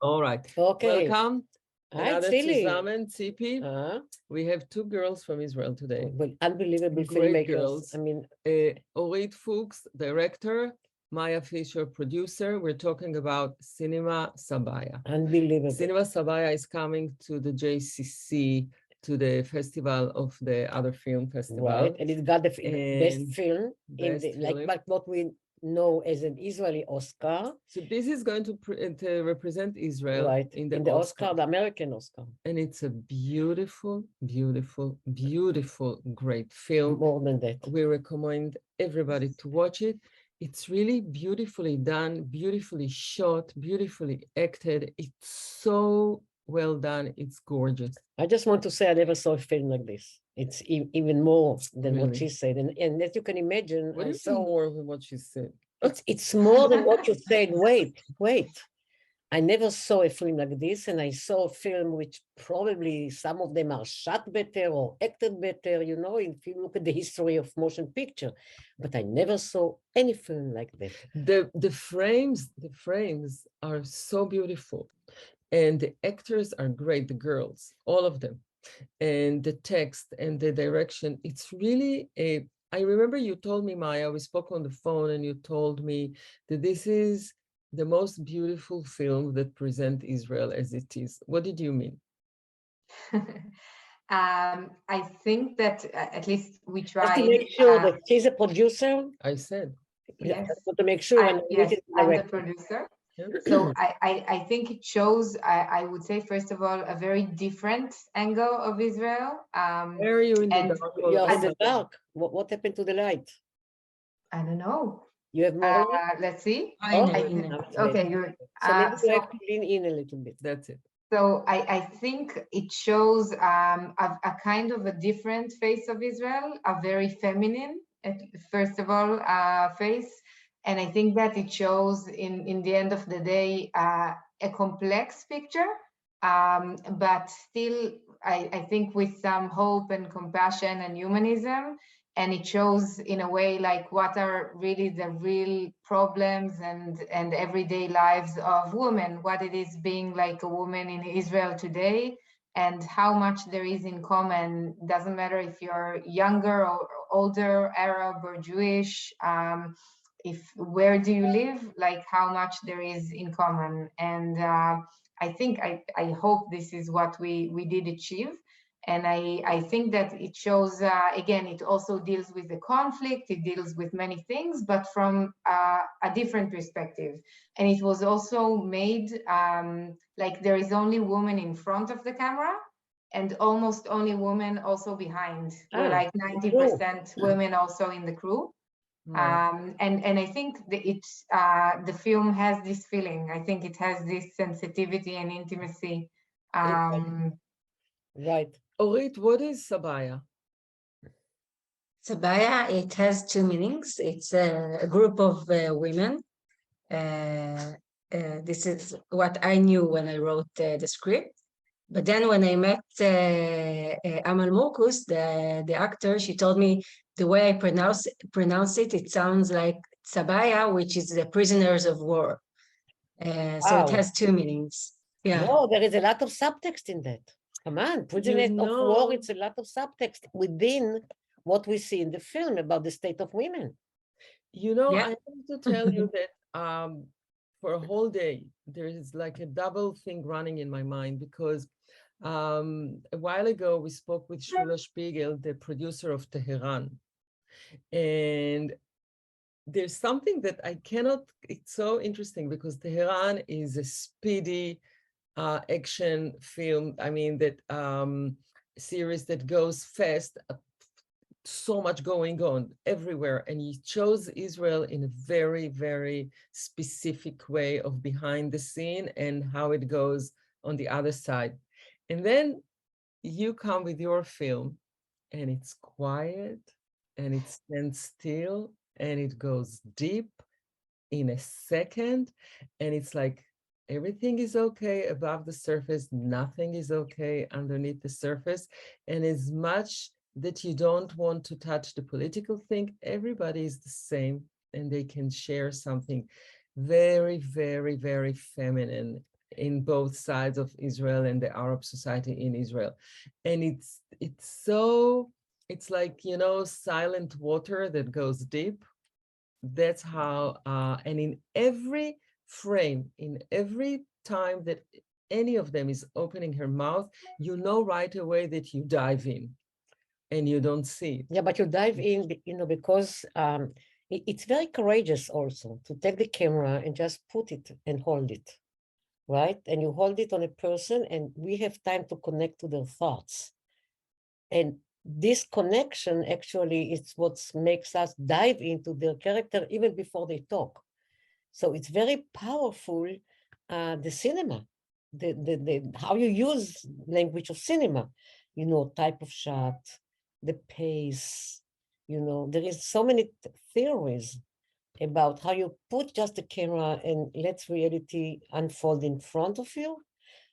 All right. Okay. Welcome. Hi, Another Tzili. tzuzamen, Tzipi. We have two girls from Israel today. Well, unbelievable Great filmmakers. girls. I mean, Orit Fouks, director, Maya Fisher, producer. We're talking about Cinema Sabaya. unbelievable. Cinema Sabaya is coming to the JCC, to the festival of the other film festival. Right, and it got the best film in the like what we know as an Israeli Oscar. So this is going to represent Israel, right, in the Oscar, the American Oscar. And it's a beautiful, beautiful, beautiful, great film. More than that. We recommend everybody to watch it. It's really beautifully done, beautifully shot, beautifully acted. It's so well done. It's gorgeous. I just want to say I never saw a film like this. It's even more than what she said. And as you can imagine, what do you mean more than what she said? It's more than what you said. Wait. I never saw a film like this, and I saw a film which probably some of them are shot better or acted better, you know, if you look at the history of motion picture. But I never saw any film like that. The frames are so beautiful. And the actors are great, the girls, all of them. And the text and the direction, it's really I remember you told me, Maya, we spoke on the phone and you told me that this is the most beautiful film that presents Israel as it is. What did you mean? I think that at least we tried. Just to make sure that she's a producer. I said. Yes. To make sure. Yes, I'm the producer. So I think it shows, I would say, first of all, a very different angle of Israel. Where are you in the dark? You're in the dark. What happened to the light? I don't know. You have more? Let's see. Okay, good. So maybe you have to lean in a little bit. That's it. So I think it shows a kind of a different face of Israel, a very feminine, first of all, face. And I think that it shows in the end of the day a complex picture, but still, I think with some hope and compassion and humanism. And it shows in a way like what are really the real problems and everyday lives of women, what it is being like a woman in Israel today, and how much there is in common. Doesn't matter if you're younger or older, Arab or Jewish, where do you live, like how much there is in common. And I think, I hope this is what we did achieve. And I think that it shows, again, it also deals with the conflict, it deals with many things, but from a different perspective. And it was also made like there is only women in front of the camera and almost only women also behind. We're like 90% women also in the crew. And I think that the film has this feeling. I think it has this sensitivity and intimacy. Right. Orit, what is Sabaya? Sabaya, it has two meanings. It's a group of women. This is what I knew when I wrote the script. But then when I met Amal Murkus, the actor, she told me the way I pronounce it, it sounds like Sabaya, which is the prisoners of war. So it has two meanings. Yeah. No, there is a lot of subtext in that. Come on, prisoners of war, it's a lot of subtext within what we see in the film about the state of women. You know, I have to tell you that for a whole day, there is like a double thing running in my mind, because a while ago, we spoke with Shula Spiegel, the producer of Tehran. And there's something that I cannot, it's so interesting because Tehran is a speedy action film. I mean, that series that goes fast, so much going on everywhere. And he chose Israel in a very, very specific way of behind the scene and how it goes on the other side. And then you come with your film and it's quiet and it stands still and it goes deep in a second. And it's like, everything is okay above the surface, nothing is okay underneath the surface. And as much that you don't want to touch the political thing, everybody is the same and they can share something very, very, very feminine in both sides of Israel and the Arab society in Israel. And it's like, you know, silent water that goes deep. That's how, and in every frame, in every time that any of them is opening her mouth, you know right away that you dive in and you don't see it. Yeah, but you dive in, you know, because it's very courageous also to take the camera and just put it and hold it, right? And you hold it on a person and we have time to connect to their thoughts. And this connection actually is what makes us dive into their character even before they talk. So it's very powerful, the cinema, how you use language of cinema, you know, type of shot, the pace, you know, there is so many theories about how you put just the camera and let reality unfold in front of you.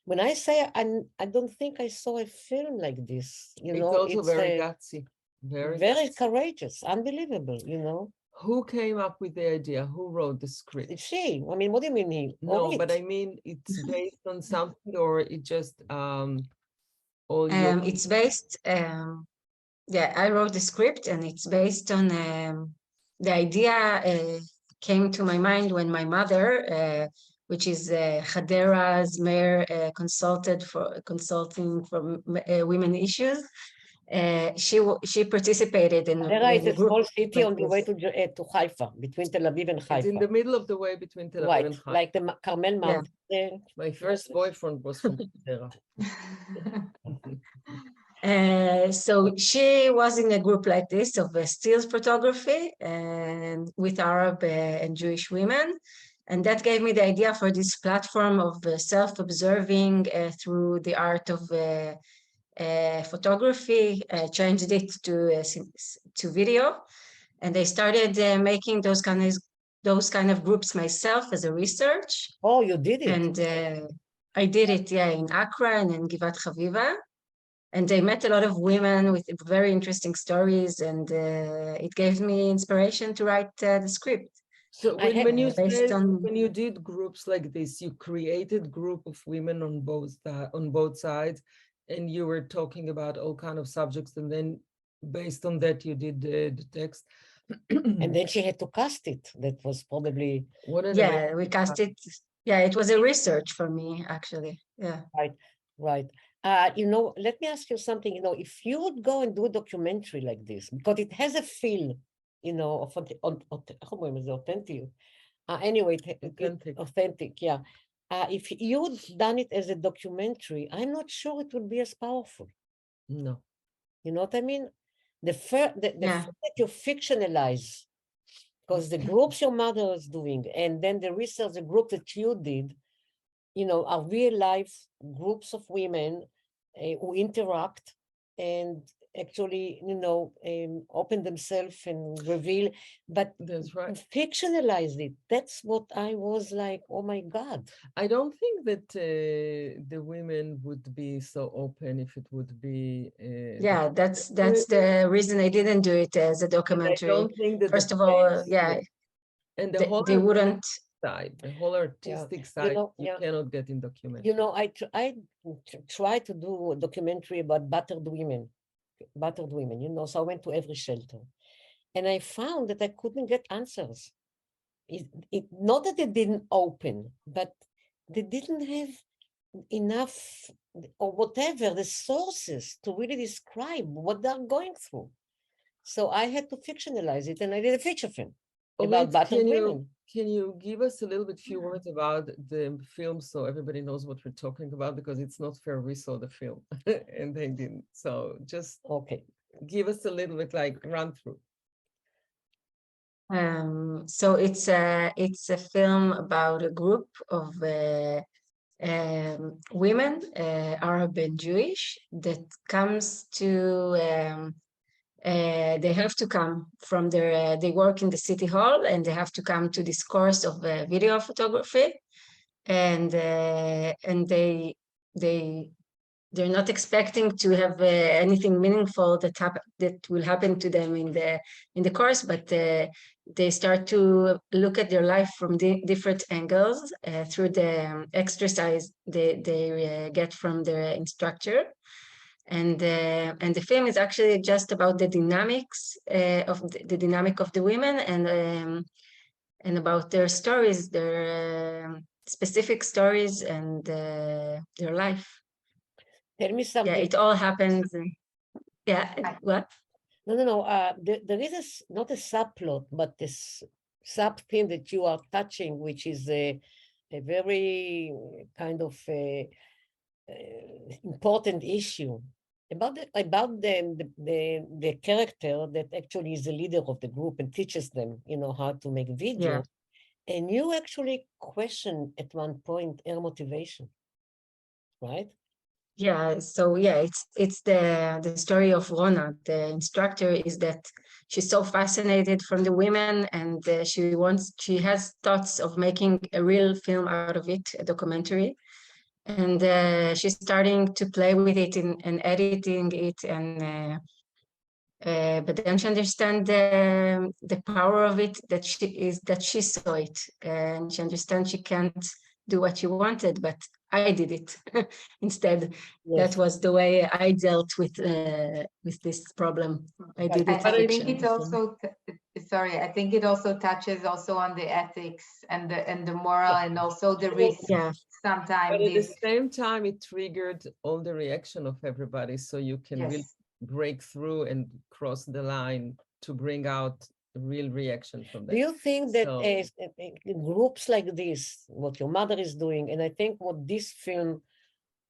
When I say I don't think I saw a film like this, you It's know, also it's very gutsy, very very gutsy. courageous, unbelievable, you know. Who came up with the idea? Who wrote the script? She, I mean, what do you mean he? No, Orit. but I mean, it's based on something, or it just all your. It's based, yeah, I wrote the script and it's based on the idea came to my mind when my mother, which is Hadera's mayor, consulting for women issues. She participated in Hadera is a a group small city like on the way this. to Haifa, between Tel Aviv and It's in Haifa. the middle of the way between Tel Aviv Right, and Haifa. like the Carmel Yeah. Mountain. there. My first boyfriend was from Hadera. So she was in a group like this of still photography and with Arab and Jewish women. And that gave me the idea for this platform of self-observing through the art of photography, changed it to video. And I started making those kind of groups myself as a research. Oh, you did it. And I did it, yeah, in Accra and in Givat Chaviva. And I met a lot of women with very interesting stories, and it gave me inspiration to write the script. So when you based said, on when you did groups like this, you created group of women on both sides, and you were talking about all kind of subjects, and then based on that you did the text. And then she had to cast it. That was probably What an yeah, amazing we cast it. Yeah, it was a research for me actually. Yeah. right. You know, let me ask you something. You know, if you would go and do a documentary like this, because it has a feel, you know, of authentic. Anyway, authentic, yeah. If you'd done it as a documentary, I'm not sure it would be as powerful. No. You know what I mean? The fact that you fictionalize, because the groups your mother is doing, and then the research, the group that you did, you know, are real life groups of women who interact and actually, you know, open themselves and reveal, but that's right. Fictionalize it. That's what I was like, oh my God. I don't think that the women would be so open if it would be. Yeah, that's the reason I didn't do it as a documentary. I don't think that first of all, yeah, and the whole they wouldn't. Side, the whole artistic side, you cannot get in documentary. You know, I try to do a documentary about battered women, you know, so I went to every shelter. And I found that I couldn't get answers. Not that they didn't open, but they didn't have enough or whatever, the sources to really describe what they're going through. So I had to fictionalize it, and I did a feature film about battered women. Can you give us a little bit few words about the film so everybody knows what we're talking about? Because it's not fair, we saw the film and they didn't. So just give us a little bit like run through. So it's a film about a group of women, Arab and Jewish, that comes to they have to come from their they work in the city hall, and they have to come to this course of video photography, and they they're not expecting to have anything meaningful that will happen to them in the course, but they start to look at their life from different angles through the exercise they get from their instructor. And the film is actually just about the dynamics of the dynamic of the women and about their stories, their specific stories and their life. Tell me something. Yeah, it all happens. Yeah, what? No. There is not a subplot, but this sub theme that you are touching, which is a very kind of important issue about the character that actually is the leader of the group and teaches them, how to make video. Yeah. And you actually question at one point her motivation, right? Yeah, so yeah, it's the story of Rona, the instructor, is that she's so fascinated from the women, and she has thoughts of making a real film out of it, a documentary, and she's starting to play with it and editing it, and but then she understands the power of it, that she saw it, and she understands she can't do what she wanted, but I did it instead. Yes. That was the way I dealt with this problem. I did it. I think it also, sorry, I think it also touches also on the ethics and the moral and also the risk. Yeah. Sometimes. But at the same time, it triggered all the reaction of everybody, so you can really break through and cross the line to bring out real reaction from them. Do you think that groups like this, what your mother is doing, and I think what this film,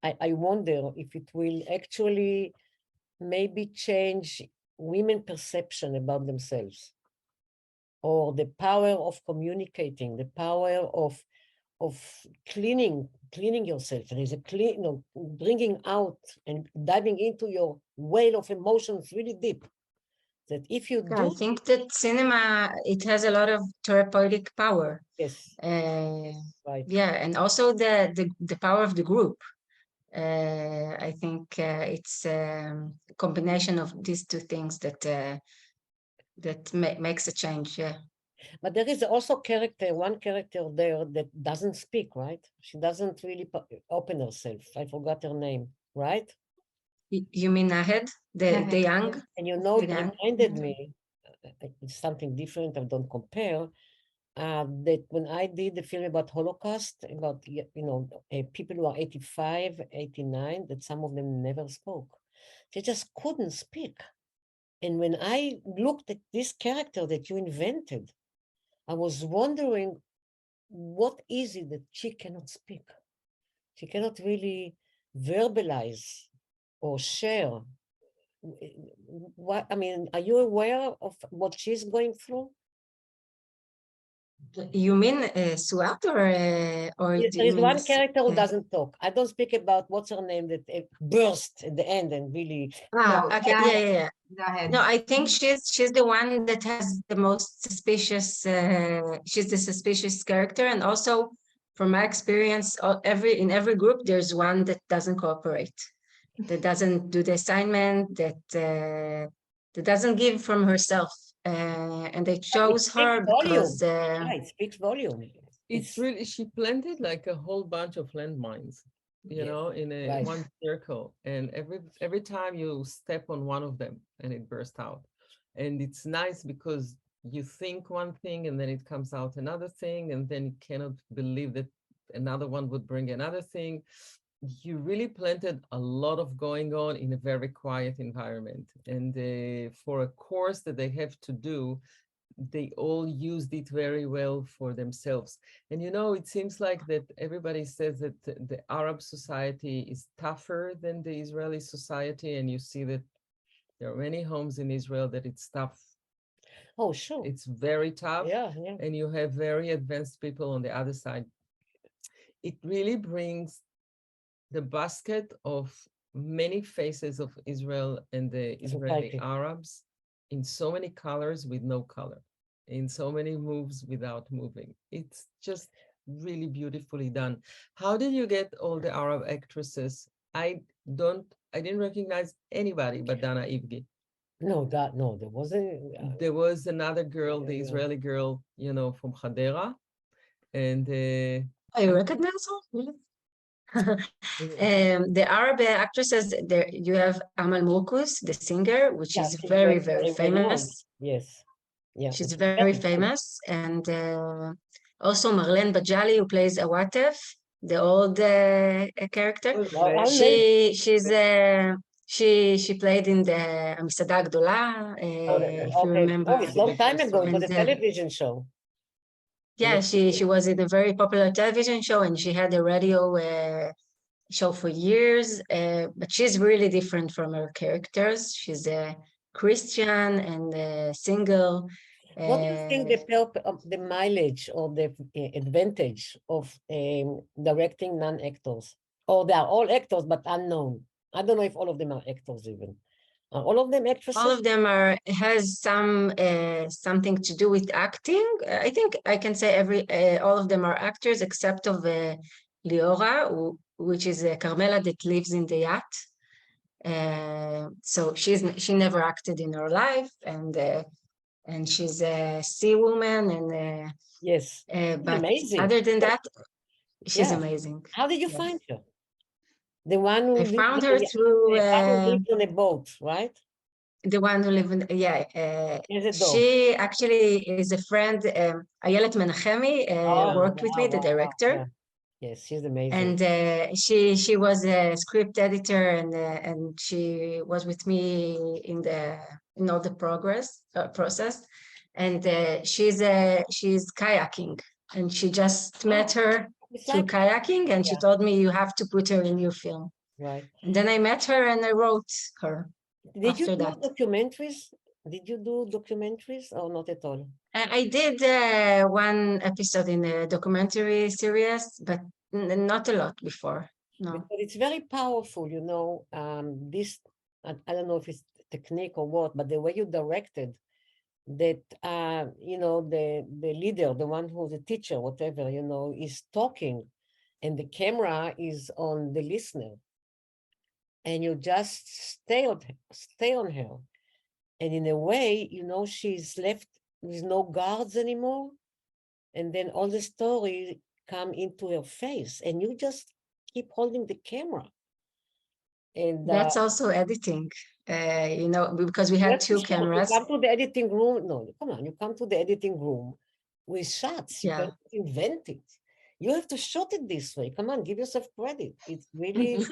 I wonder if it will actually maybe change women perception about themselves, or the power of communicating, the power of cleaning yourself. There is a bringing out and diving into your whale of emotions really deep. That if you do, I think that cinema, it has a lot of therapeutic power. Yes. Right. Yeah, and also the power of the group. I think it's a combination of these two things that makes a change. Yeah. But there is also one character there that doesn't speak, right? She doesn't really open herself. I forgot her name, right? You mean Nahed, the young? And it reminded me, it's something different, I don't compare, that when I did the film about Holocaust, about, people who are 85, 89, that some of them never spoke. They just couldn't speak. And when I looked at this character that you invented, I was wondering, what is it that she cannot speak? She cannot really verbalize or share. Are you aware of what she's going through? You mean Suat or there is one character who doesn't talk. I don't speak about what's her name that burst at the end and really. Okay, yeah. Go ahead. No, I think she's the one that has the most suspicious. She's the suspicious character, and also, from my experience, in every group there's one that doesn't cooperate, that doesn't do the assignment, that doesn't give from herself. And it shows her because it speaks volume. It's really, she planted like a whole bunch of landmines, in one circle, and every time you step on one of them and it bursts out. And it's nice because you think one thing and then it comes out another thing, and then you cannot believe that another one would bring another thing. You really planted a lot of going on in a very quiet environment. And for a course that they have to do, they all used it very well for themselves. And it seems like that everybody says that the Arab society is tougher than the Israeli society, and you see that there are many homes in Israel that it's tough. Oh, sure. It's very tough. Yeah. And you have very advanced people on the other side. It really brings the basket of many faces of Israel and the Israeli Arabs in so many colors with no color, in so many moves without moving. It's just really beautifully done. How did you get all the Arab actresses? I didn't recognize anybody but Dana Ivgi. No, there wasn't. There was another girl, the Israeli girl, you know, from Hadera. And I recognize her, really? The Arab actresses, there you have Amal Moukus, the singer, which is she's very, very well known. famous. Yes. Yeah. She's very famous. And also Marlene Bajali, who plays Awatef, the old character. She played in the Amisada Gdola, if you remember. Oh, it's a long time ago. It was a television show. Yeah, she was in a very popular television show, and she had a radio show for years, but she's really different from her characters. She's a Christian and single. What do you think the mileage or the advantage of directing non-actors? Or they are all actors, but unknown. I don't know if all of them are actors even. Are all of them actresses? All of them has something to do with acting. I think I can say all of them are actors except of Liora, which is Carmela that lives in the yacht. So she never acted in her life, and she's a sea woman, and yes, but amazing. Other than that, she's amazing. How did you find her? The one who I found her through on a boat, right? The one who lives in she actually is a friend. Ayelet Menachemi worked with me, the director. Yeah. Yes, she's amazing. And she was a script editor, and she was with me in all the process. And she's kayaking, and she just met her through kayaking, and she told me, you have to put her in your film. Right. And then I met her and I wrote her. Did you do documentaries? Did you do documentaries or not at all? I did one episode in a documentary series, but not a lot before. No. Because it's very powerful, you know. This I don't know if it's technique or what, but the way you directed that, you know, the leader, the one who's a teacher, whatever, you know, is talking, and the camera is on the listener, and you just stay on her, and in a way, you know, she's left with no guards anymore, and then all the story come into her face, and you just keep holding the camera. And that's also editing, you know, because we had two cameras. You come to the editing room. No, come on, you come to the editing room with shots. You can invent it. You have to shot it this way. Come on, give yourself credit. It's really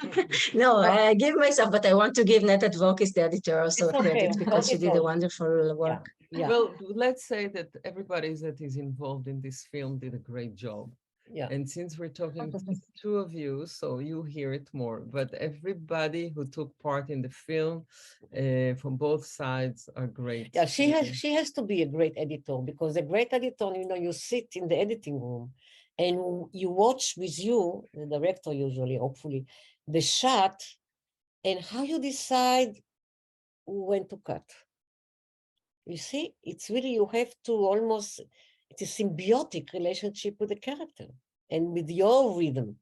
no, I give myself, but I want to give Netat Vokis, the editor, also credit because she did a wonderful work. Yeah. Well, let's say that everybody that is involved in this film did a great job. Yeah. And since we're talking to the two of you, so you hear it more, but everybody who took part in the film from both sides are great. Yeah, she has to be a great editor, because a great editor, you know, you sit in the editing room and you watch with you, the director usually, hopefully, the shot and how you decide when to cut. You see, it's really, you have to almost, it's a symbiotic relationship with the character and with your rhythm.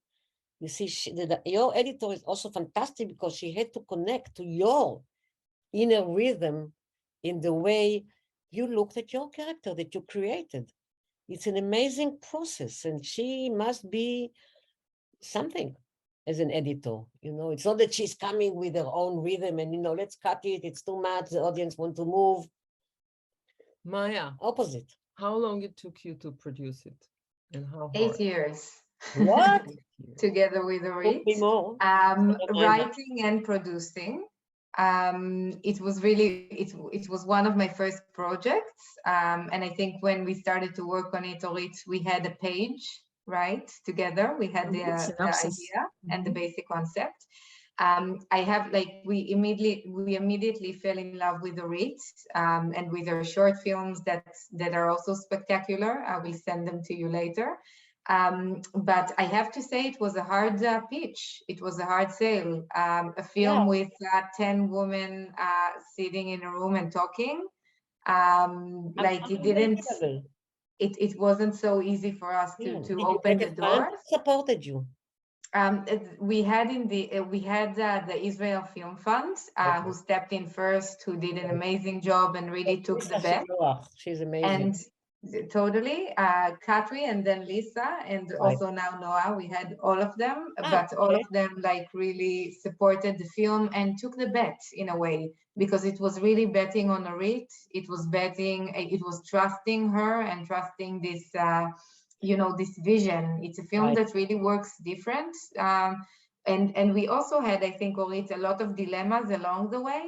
You see, your editor is also fantastic because she had to connect to your inner rhythm in the way you looked at your character that you created. It's an amazing process, and she must be something as an editor. You know, it's not that she's coming with her own rhythm and, you know, let's cut it, it's too much, the audience want to move. Maya. Opposite. How long it took you to produce it? And how hard? 8 years. What? Together with Orit. Writing and producing. It was really, it was one of my first projects. And I think when we started to work on it, Orit, we had a page, right? Together, we had the idea and the basic concept. We immediately fell in love with Orit and with her short films that are also spectacular. I will send them to you later. But I have to say it was a hard pitch. It was a hard sale. A film with 10 women sitting in a room and talking. It wasn't so easy for us to open the doors. Supported you. We had the Israel Film Fund, who stepped in first, who did an amazing job and really took the bet. She's amazing. And totally, Katri and then Lisa, and also now Noah. We had all of them, but all of them like really supported the film and took the bet in a way, because it was really betting on Orit. It was trusting her and trusting this. This vision. It's a film that really works different. And we also had, I think, Orit, a lot of dilemmas along the way.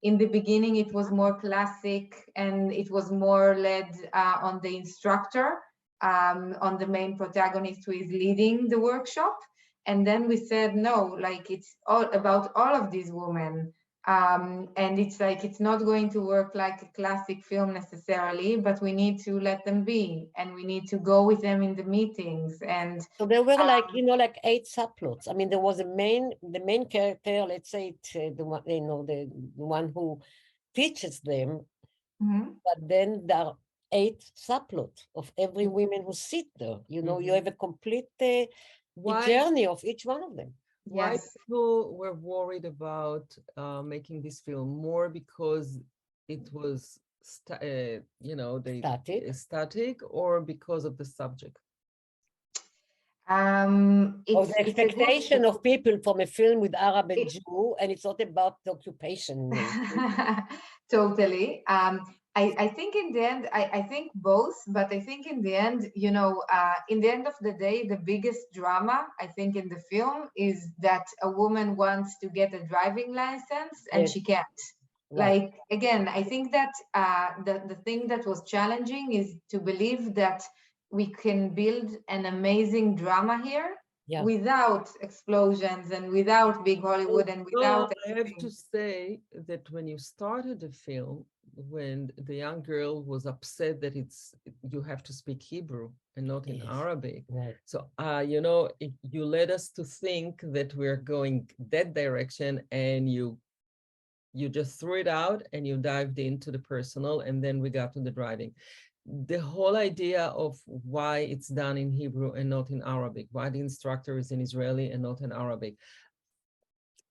In the beginning, it was more classic and it was more led on the instructor, on the main protagonist who is leading the workshop. And then we said, no, like it's all about all of these women. And it's like, it's not going to work like a classic film necessarily, but we need to let them be, and we need to go with them in the meetings. And so there were like 8 subplots. I mean, there was the main character, let's say the one, the one who teaches them, but then there are 8 subplots of every woman who sit there. You have a complete journey of each one of them. Why people were worried about making this film? More because it was, static, or because of the subject? Or the expectation of people from a film with Arab and Jew, and it's not about the occupation. Totally. I think in the end, I think both, but I think in the end, in the end of the day, the biggest drama, I think, in the film is that a woman wants to get a driving license and she can't. Like, again, I think that the thing that was challenging is to believe that we can build an amazing drama here without explosions and without big Hollywood and without I have to say that when you started the film, when the young girl was upset that you have to speak Hebrew and not in Arabic. So, you led us to think that we're going that direction, and you just threw it out and you dived into the personal, and then we got to the driving. The whole idea of why it's done in Hebrew and not in Arabic, why the instructor is in Israeli and not in Arabic.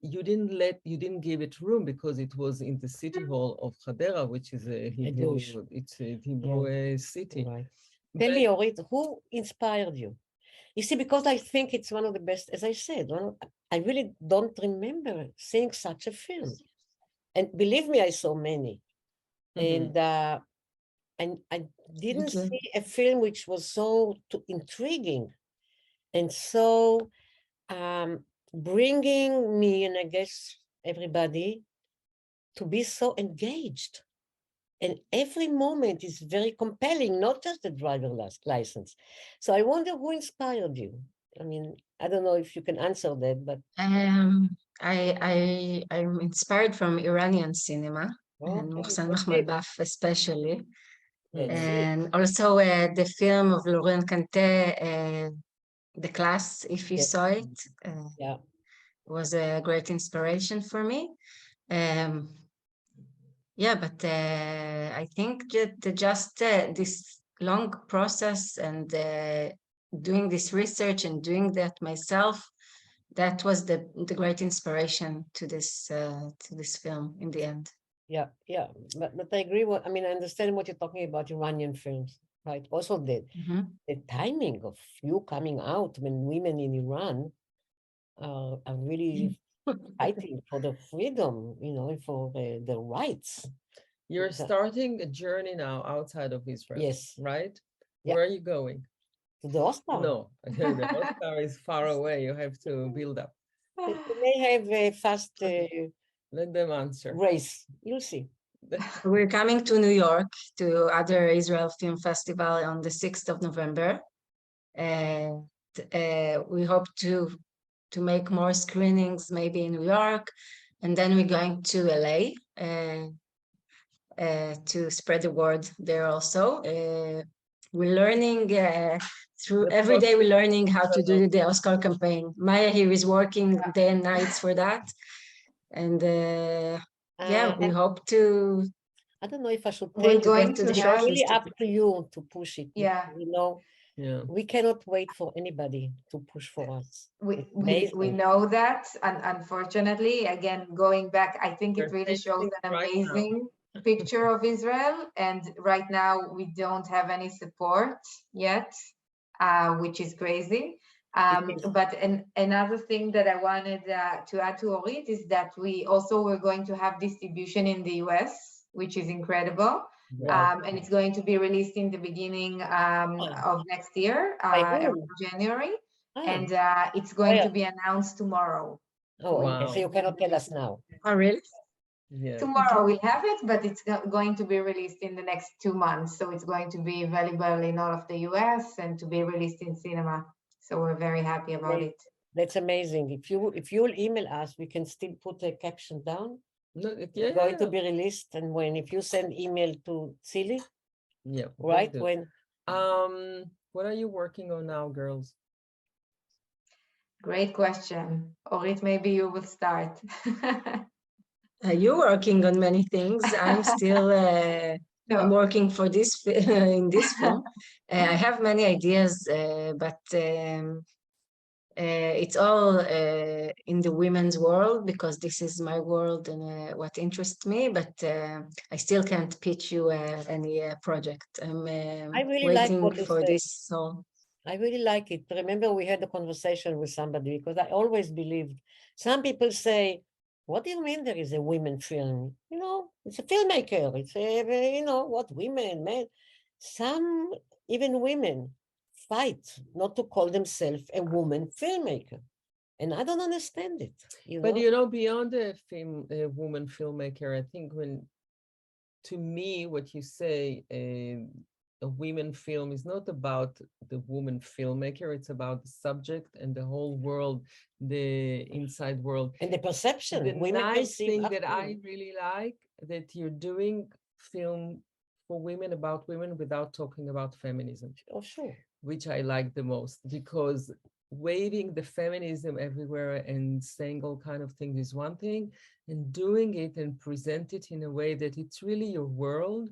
You didn't give it room because it was in the city hall of Hadera, which is a Hebrew, it's a Hebrew city. Tell me, Orit, who inspired you? You see, because I think it's one of the best, as I said, I really don't remember seeing such a film. And believe me, I saw many. And I didn't see a film which was so intriguing and so bringing me, and I guess everybody, to be so engaged. And every moment is very compelling, not just the driver license. So I wonder who inspired you. I mean, I don't know if you can answer that, but I'm inspired from Iranian cinema, and Mohsen Mahmalbaf especially. And also the film of Laurent Cantet, The Class, if you saw it, was a great inspiration for me. But I think that just this long process and doing this research and doing that myself, that was the great inspiration to this film in the end. But I agree. I understand what you're talking about, Iranian films, right? Also the timing of you coming out when women in Iran are really fighting for the freedom, for the rights. You're starting a journey now outside of Israel. Yes. Right? Where are you going? To the Oscar. No, the Oscar is far away. You have to build up. You may have a fast let them answer. Race. You'll see. We're coming to New York to other Israel Film Festival on the 6th of November. And we hope to make more screenings maybe in New York. And then we're going to LA to spread the word there also. We're learning every day we're learning how to do the Oscar campaign. Maya here is working day and nights for that. And we hope to. I don't know if I should tell you. It's really up to you to push it. Yeah. We cannot wait for anybody to push for us. It's We amazing. know that, and unfortunately, again, going back, I think it They're really shows facing an right now. amazing picture of Israel, and right now we don't have any support yet, which is crazy. But another thing that I wanted to add to Orit is that we also were going to have distribution in the US, which is incredible. Wow. And it's going to be released in the beginning of next year, By around whom? January. Ah, And it's going where? to be announced tomorrow. Oh, okay. So Wow. you cannot tell us now. Oh, really? Yeah. Tomorrow we'll have it, but it's going to be released in the next 2 months. So it's going to be available in all of the US and to be released in cinema. So we're very happy about it. That's amazing. If you'll email us, we can still put a caption down. No, It's going to be released, and if you send email to Tzili, yeah. right? Good. When Mm-hmm. What are you working on now, girls? Great question. Orit, maybe you will start. You're working on many things. I'm still I'm working for this in this film. I have many ideas, but it's all in the women's world because this is my world and what interests me. But I still can't pitch you any project. I'm I really like waiting what you for said. this. So I really like it. Remember, we had a conversation with somebody because I always believed. Some people say, "What do you mean there is a women film? It's a filmmaker. It's what women, men." Some even women fight not to call themselves a woman filmmaker, and I don't understand it. But beyond a woman filmmaker, I think to me, what you say, a women film is not about the woman filmmaker. It's about the subject and the whole world, the inside world. And the perception. The women nice thing perceive that I really like that you're doing film for women about women without talking about feminism. Oh, sure. Which I like the most, because waving the feminism everywhere and saying all kind of things is one thing, and doing it and present it in a way that it's really your world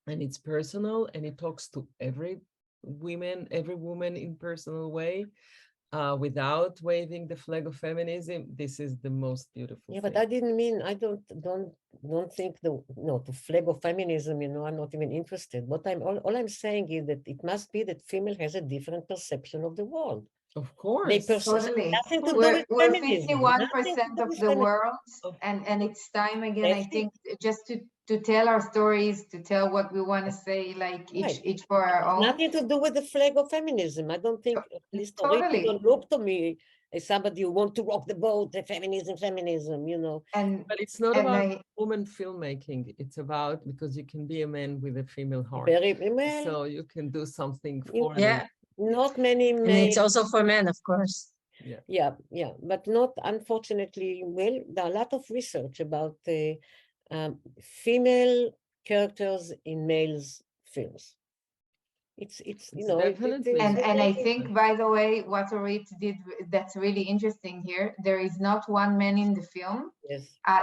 and it's personal and it talks to every woman in personal way, without waving the flag of feminism. This is the most beautiful thing. But I didn't mean, I don't think to flag of feminism, I'm not even interested. What all I'm saying is that it must be that female has a different perception of the world. Of course. They Totally. nothing to do with We're feminism. 51% of the world, and it's time again, I think, just to tell our stories, to tell what we want to say, like each for our own. Nothing to do with the flag of feminism. I don't think, at least Totally. don't look to me as somebody who want to rock the boat, the feminism, But it's not about woman filmmaking. It's about, because you can be a man with a female heart. So you can do something for them. Not many men. And it's also for men, of course. Yeah. But not, unfortunately, there are a lot of research about female characters in males' films. It's definitely. And I think, by the way, what Orit did that's really interesting here, there is not one man in the film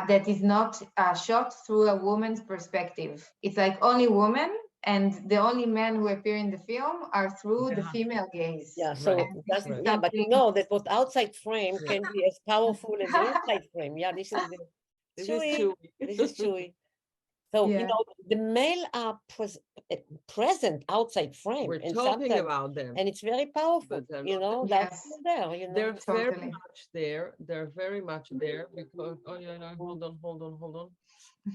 that is not shot through a woman's perspective. It's like only women, and the only men who appear in the film are through the female gaze. Yeah, so but that what outside frame can be as powerful as the inside frame. Yeah, this is Chewy. So the male are present outside frame. We're talking about them, and it's very powerful. That's there. They're very much there. They're very much there because hold on.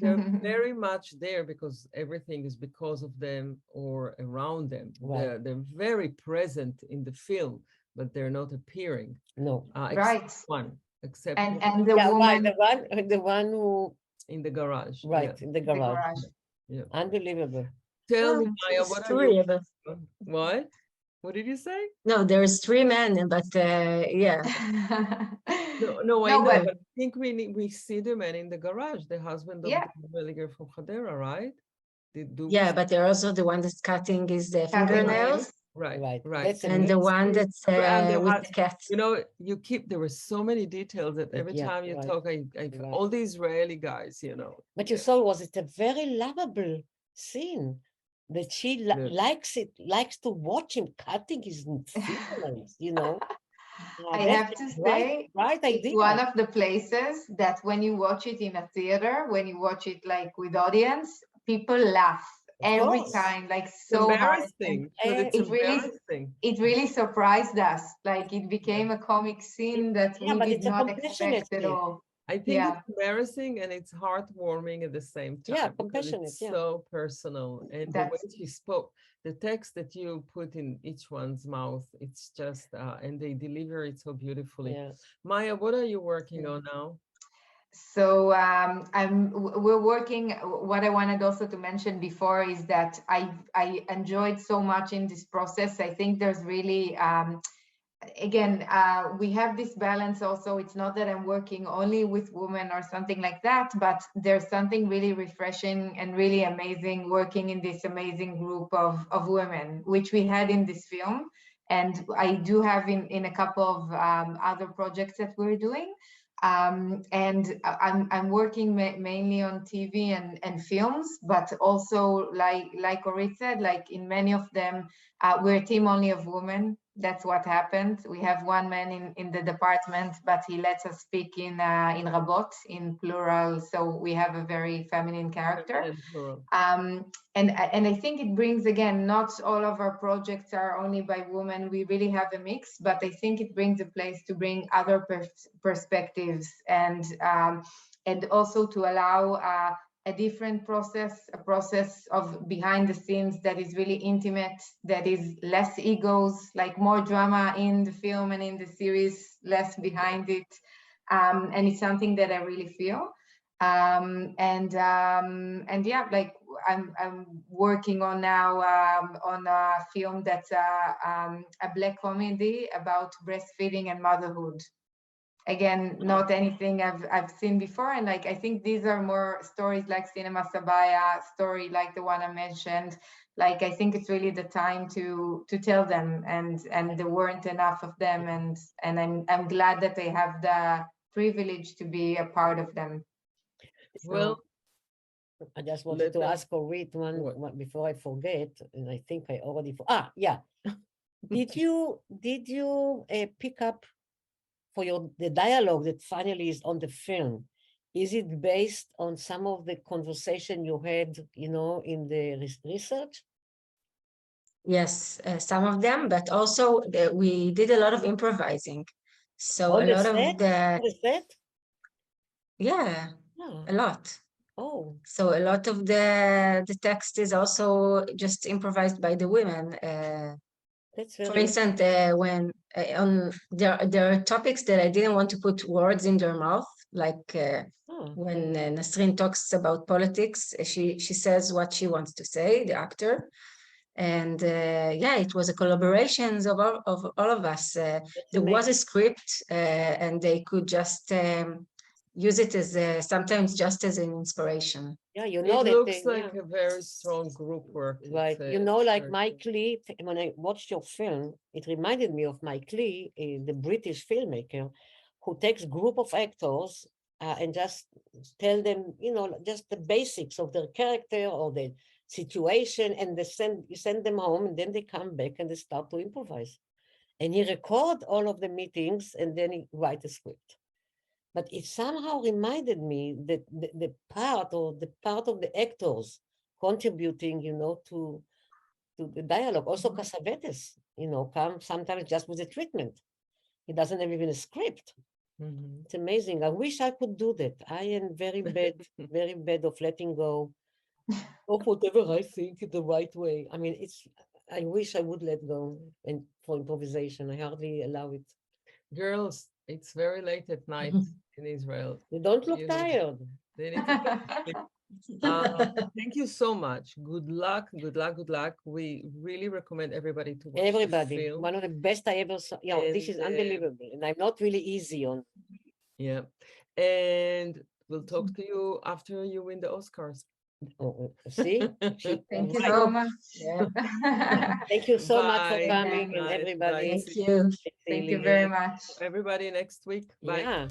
They're very much there because everything is because of them or around them. Right. They're very present in the film, but they're not appearing. No. Right. One. Except and the woman, the one who in the garage. Right, in the garage. Yeah. Unbelievable. Tell me, Maya, what are you? What? What did you say? No, there's 3 men, but yeah. No, I know, but I think we see the man in the garage, the husband of the Belliger from Hadera, right? But they're also the one that's cutting his fingernails. Right. And the one that's with the cat. There were so many details that every time you talk, all the Israeli guys, But you saw, was it a very lovable scene? that she Good. likes to watch him cutting his fingernails, you know. I That's have to a say, right it's idea. one of the places that when you watch it in a theater, when you watch it like with audience, people laugh every course. time, like It's so hard. embarrassing. But it's embarrassing. It really surprised us. Like it became a comic scene that Yeah, we but did it's a not compassionate expect at thing. all. I think Yeah. it's embarrassing and it's heartwarming at the same time. Yeah, because compassionate, it's yeah. so personal. And the way That's she spoke, the text that you put in each one's mouth, it's just, and they deliver it so beautifully. Yeah. Maya, what are you working on now? so we're working. What I wanted also to mention before is that I enjoyed so much in this process. I think there's really again, we have this balance also. It's not that I'm working only with women or something like that, but there's something really refreshing and really amazing working in this amazing group of women, which we had in this film. And I do have in a couple of other projects that we're doing. And I'm working mainly on TV and films, but also like Orit said, like in many of them, we're a team only of women. That's what happened. We have one man in the department, but he lets us speak in rabot, in plural. So we have a very feminine character. And I think it brings, again, not all of our projects are only by women. We really have a mix, but I think it brings a place to bring other perspectives and also to allow a different process, a process of behind the scenes that is really intimate, that is less egos, like more drama in the film and in the series, less behind it. And it's something that I really feel. And yeah, like I'm working on now on a film that's a Black comedy about breastfeeding and motherhood. Again, not anything I've seen before, and like I think these are more stories like Cinema Sabaya, story like the one I mentioned. Like I think it's really the time to tell them, and there weren't enough of them, and I'm glad that they have the privilege to be a part of them. Well, I just wanted to ask Orit one before I forget, and I think I already yeah. Did you pick up for the dialogue that finally is on the film? Is it based on some of the conversation you had, you know, in the research? Yes, some of them, but also we did a lot of improvising. So On a the lot set? of the set? Yeah, a lot. Oh, so a lot of the text is also just improvised by the women. That's very For instance, when on there are topics that I didn't want to put words in their mouth, like when Nasrin talks about politics, she says what she wants to say, the actor. And yeah, it was a collaboration of all of us. There was a script, and they could just use it as sometimes just as an inspiration. Yeah, you know, it that looks like a very strong group work. Right. You know, like Mike Lee, when I watched your film, it reminded me of Mike Lee, the British filmmaker, who takes group of actors and just tell them, you know, just the basics of their character or the situation, and you send them home, and then they come back and they start to improvise. And he record all of the meetings, and then he write a script. But it somehow reminded me that the part of the actors contributing, you know, to the dialogue. Also, Cassavetes, you know, comes sometimes just with a treatment. He doesn't have even a script. It's amazing. I wish I could do that. I am very bad of letting go of whatever I think is the right way. I mean, I wish I would let go and for improvisation. I hardly allow it. Girls, it's very late at night in Israel. You don't look tired. They need to thank you so much. Good luck, good luck, good luck. We really recommend everybody to watch this film. One of the best I ever saw. Yeah, this is unbelievable. And I'm not really easy on. Yeah. And we'll talk to you after you win the Oscars. See? Thank you so much. Thank you so much for coming, and everybody. Thank you. Thank you very much. Everybody next week. Bye. Yeah.